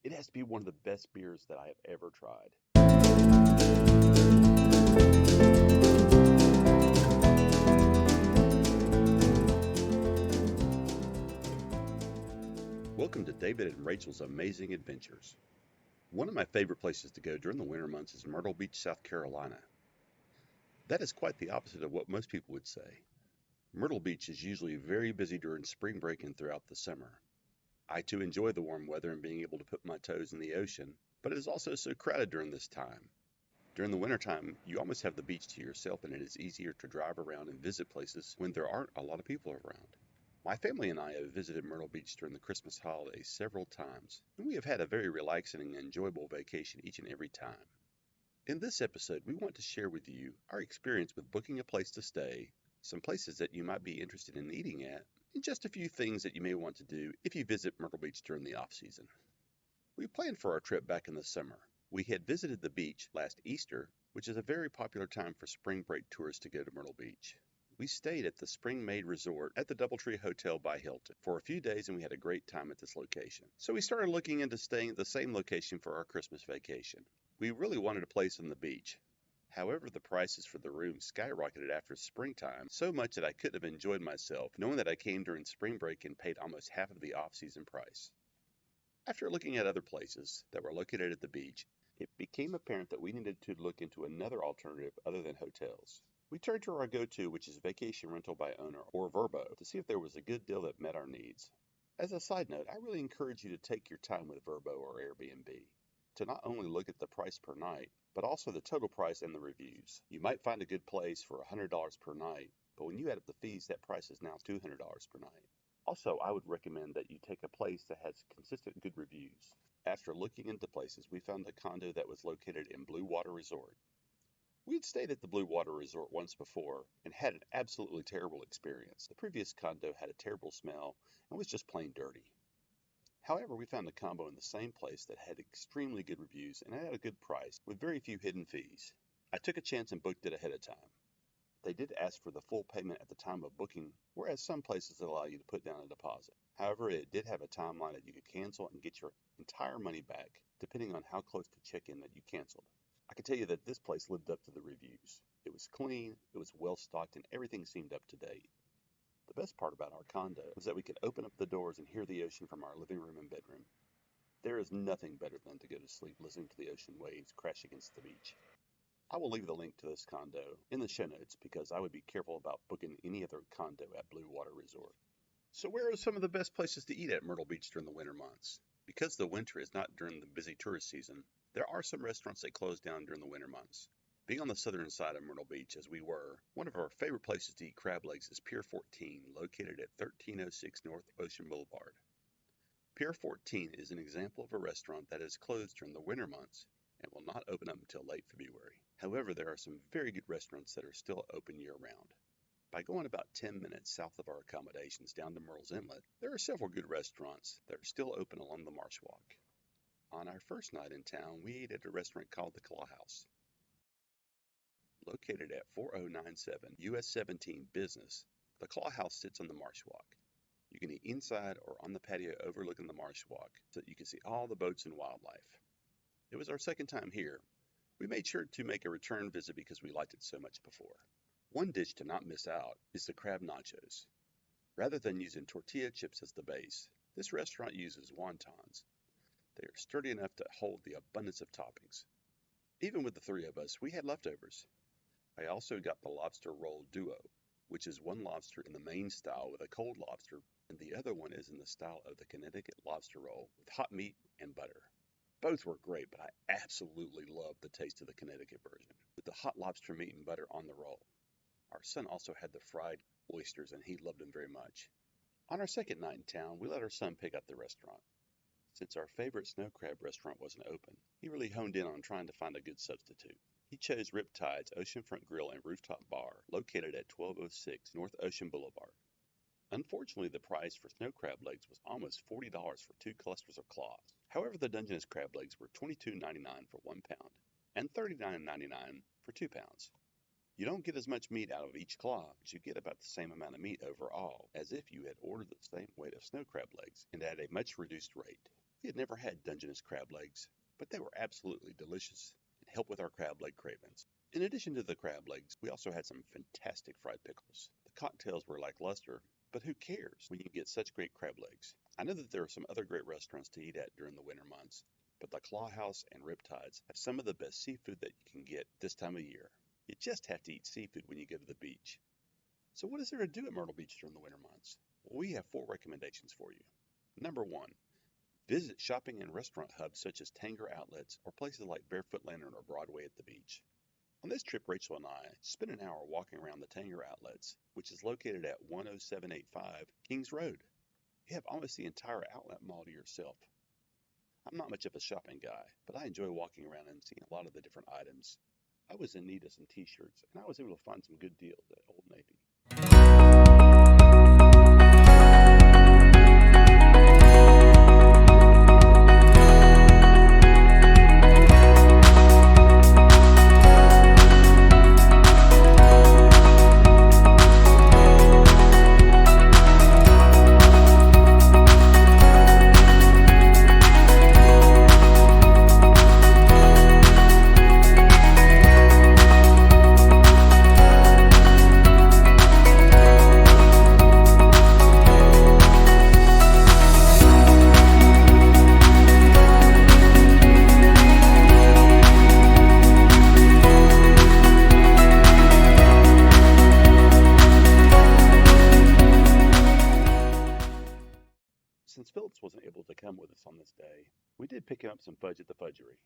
It has to be one of the best beers that I have ever tried. Welcome to David and Rachel's Amazing Adventures. One of my favorite places to go during the winter months is Myrtle Beach, South Carolina. That is quite the opposite of what most people would say. Myrtle Beach is usually very busy during spring break and throughout the summer. I too enjoy the warm weather and being able to put my toes in the ocean, but it is also so crowded during this time. During the wintertime, you almost have the beach to yourself and it is easier to drive around and visit places when there aren't a lot of people around. My family and I have visited Myrtle Beach during the Christmas holidays several times, and we have had a very relaxing and enjoyable vacation each and every time. In this episode, we want to share with you our experience with booking a place to stay, some places that you might be interested in eating at, and just a few things that you may want to do if you visit Myrtle Beach during the off season. We planned for our trip back in the summer. We had visited the beach last Easter, which is a very popular time for spring break tourists to go to Myrtle Beach. We stayed at the Spring Maid Resort at the Doubletree Hotel by Hilton for a few days and we had a great time at this location. So we started looking into staying at the same location for our Christmas vacation. We really wanted a place on the beach. However, the prices for the rooms skyrocketed after springtime so much that I couldn't have enjoyed myself, knowing that I came during spring break and paid almost half of the off-season price. After looking at other places that were located at the beach, it became apparent that we needed to look into another alternative other than hotels. We turned to our go-to, which is vacation rental by owner, or Vrbo, to see if there was a good deal that met our needs. As a side note, I really encourage you to take your time with Vrbo or Airbnb, to not only look at the price per night, but also the total price and the reviews. You might find a good place for $100 per night, but when you add up the fees, that price is now $200 per night. Also, I would recommend that you take a place that has consistent good reviews. After looking into places, we found a condo that was located in Blue Water Resort. We had stayed at the Blue Water Resort once before and had an absolutely terrible experience. The previous condo had a terrible smell and was just plain dirty. However, we found a combo in the same place that had extremely good reviews and at a good price with very few hidden fees. I took a chance and booked it ahead of time. They did ask for the full payment at the time of booking, whereas some places allow you to put down a deposit. However, it did have a timeline that you could cancel and get your entire money back, depending on how close to check-in that you canceled. I can tell you that this place lived up to the reviews. It was clean, it was well stocked, and everything seemed up to date. The best part about our condo was that we could open up the doors and hear the ocean from our living room and bedroom. There is nothing better than to go to sleep listening to the ocean waves crash against the beach. I will leave the link to this condo in the show notes because I would be careful about booking any other condo at Blue Water Resort. So where are some of the best places to eat at Myrtle Beach during the winter months? Because the winter is not during the busy tourist season, there are some restaurants that close down during the winter months. Being on the southern side of Myrtle Beach as we were, one of our favorite places to eat crab legs is Pier 14, located at 1306 North Ocean Boulevard. Pier 14 is an example of a restaurant that is closed during the winter months and will not open up until late February. However, there are some very good restaurants that are still open year-round. By going about 10 minutes south of our accommodations down to Murrells Inlet, there are several good restaurants that are still open along the Marsh Walk. On our first night in town, we ate at a restaurant called the Claw House. Located at 4097 US 17 Business, the Claw House sits on the Marsh Walk. You can eat inside or on the patio overlooking the Marsh Walk so that you can see all the boats and wildlife. It was our second time here. We made sure to make a return visit because we liked it so much before. One dish to not miss out is the crab nachos. Rather than using tortilla chips as the base, this restaurant uses wontons. They are sturdy enough to hold the abundance of toppings. Even with the three of us, we had leftovers. I also got the lobster roll duo, which is one lobster in the main style with a cold lobster, and the other one is in the style of the Connecticut lobster roll with hot meat and butter. Both were great, but I absolutely loved the taste of the Connecticut version, with the hot lobster meat and butter on the roll. Our son also had the fried oysters, and he loved them very much. On our second night in town, we let our son pick out the restaurant. Since our favorite snow crab restaurant wasn't open, he really honed in on trying to find a good substitute. He chose Riptides Oceanfront Grill and Rooftop Bar, located at 1206 North Ocean Boulevard. Unfortunately, the price for snow crab legs was almost $40 for 2 clusters of claws. However, the Dungeness crab legs were $22.99 for 1 pound and $39.99 for 2 pounds. You don't get as much meat out of each claw, but you get about the same amount of meat overall as if you had ordered the same weight of snow crab legs and at a much reduced rate. We had never had Dungeness crab legs, but they were absolutely delicious and helped with our crab leg cravings. In addition to the crab legs, we also had some fantastic fried pickles. The cocktails were lackluster, but who cares when you get such great crab legs? I know that there are some other great restaurants to eat at during the winter months, but the Claw House and Riptides have some of the best seafood that you can get this time of year. You just have to eat seafood when you go to the beach. So what is there to do at Myrtle Beach during the winter months? Well, we have 4 recommendations for you. Number 1, visit shopping and restaurant hubs such as Tanger Outlets or places like Barefoot Lantern or Broadway at the beach. On this trip, Rachel and I spent an hour walking around the Tanger Outlets, which is located at 10785 Kings Road. You have almost the entire outlet mall to yourself. I'm not much of a shopping guy, but I enjoy walking around and seeing a lot of the different items. I was in need of some t-shirts, and I was able to find some good deals at Old Navy. Since Phillips wasn't able to come with us on this day, we did pick up some fudge at the Fudgery.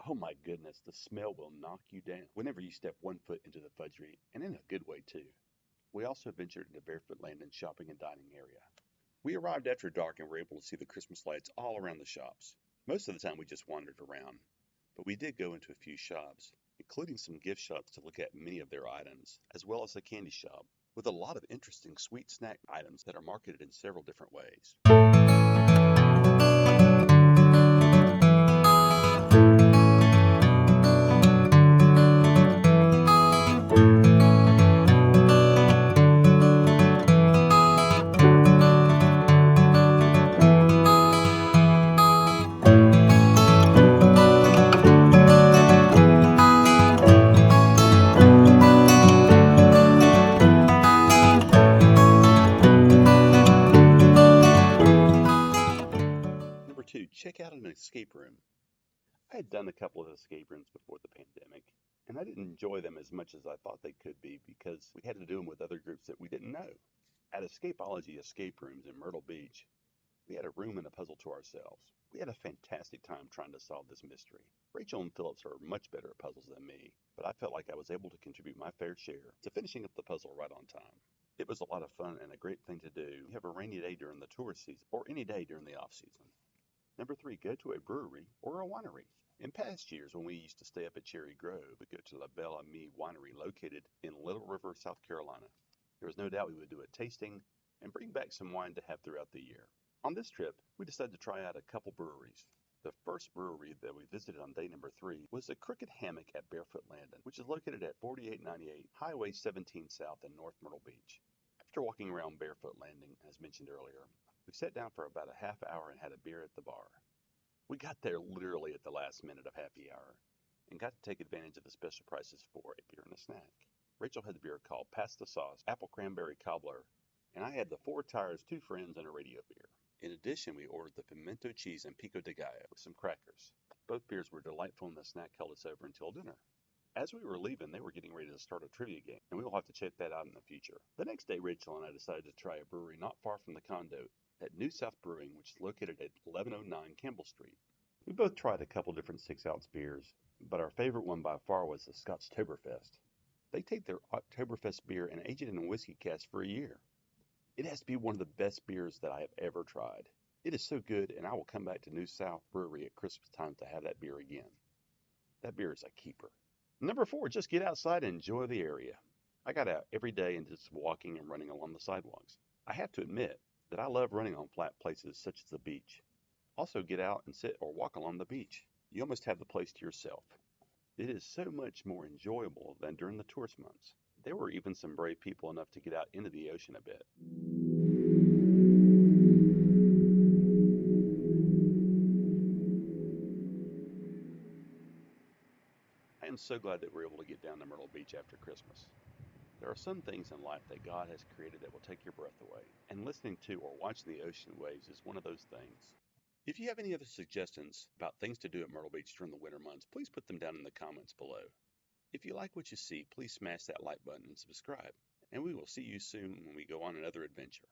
Oh my goodness, the smell will knock you down whenever you step one foot into the Fudgery, and in a good way too. We also ventured into Barefoot Landing's shopping and dining area. We arrived after dark and were able to see the Christmas lights all around the shops. Most of the time we just wandered around, but we did go into a few shops, including some gift shops to look at many of their items, as well as a candy shop with a lot of interesting sweet snack items that are marketed in several different ways. Number 2, check out an escape room. I had done a couple of escape rooms before the pandemic, and I didn't enjoy them as much as I thought they could be because we had to do them with other groups that we didn't know. At Escapology Escape Rooms in Myrtle Beach, we had a room and a puzzle to ourselves. We had a fantastic time trying to solve this mystery. Rachel and Phillips are much better at puzzles than me, but I felt like I was able to contribute my fair share to finishing up the puzzle right on time. It was a lot of fun and a great thing to do. You have a rainy day during the tourist season or any day during the off season. Number 3, go to a brewery or a winery. In past years, when we used to stay up at Cherry Grove, we'd go to La Belle Amie Winery located in Little River, South Carolina. There was no doubt we would do a tasting and bring back some wine to have throughout the year. On this trip, we decided to try out a couple breweries. The first brewery that we visited on day number 3 was the Crooked Hammock at Barefoot Landing, which is located at 4898 Highway 17 South in North Myrtle Beach. After walking around Barefoot Landing, as mentioned earlier, we sat down for about a half hour and had a beer at the bar. We got there literally at the last minute of happy hour and got to take advantage of the special prices for a beer and a snack. Rachel had the beer called Pass the Sauce Apple Cranberry Cobbler, and I had the 4 Tires, 2 Friends, and a radio beer. In addition, we ordered the pimento cheese and pico de gallo with some crackers. Both beers were delightful and the snack held us over until dinner. As we were leaving, they were getting ready to start a trivia game, and we will have to check that out in the future. The next day, Rachel and I decided to try a brewery not far from the condo at New South Brewing, which is located at 1109 Campbell Street. We both tried a couple different 6-ounce beers, but our favorite one by far was the Scotchtoberfest. They take their Oktoberfest beer and age it in a whiskey cask for a year. It has to be one of the best beers that I have ever tried. It is so good, and I will come back to New South Brewery at Christmas time to have that beer again. That beer is a keeper. Number 4, just get outside and enjoy the area. I got out every day and just walking and running along the sidewalks. I have to admit that I love running on flat places such as the beach. Also, get out and sit or walk along the beach. You almost have the place to yourself. It is so much more enjoyable than during the tourist months. There were even some brave people enough to get out into the ocean a bit. am so glad that we're able to get down to Myrtle Beach after Christmas. There are some things in life that God has created that will take your breath away, and listening to or watching the ocean waves is one of those things. If you have any other suggestions about things to do at Myrtle Beach during the winter months, please put them down in the comments below. If you like what you see, please smash that like button and subscribe, and we will see you soon when we go on another adventure.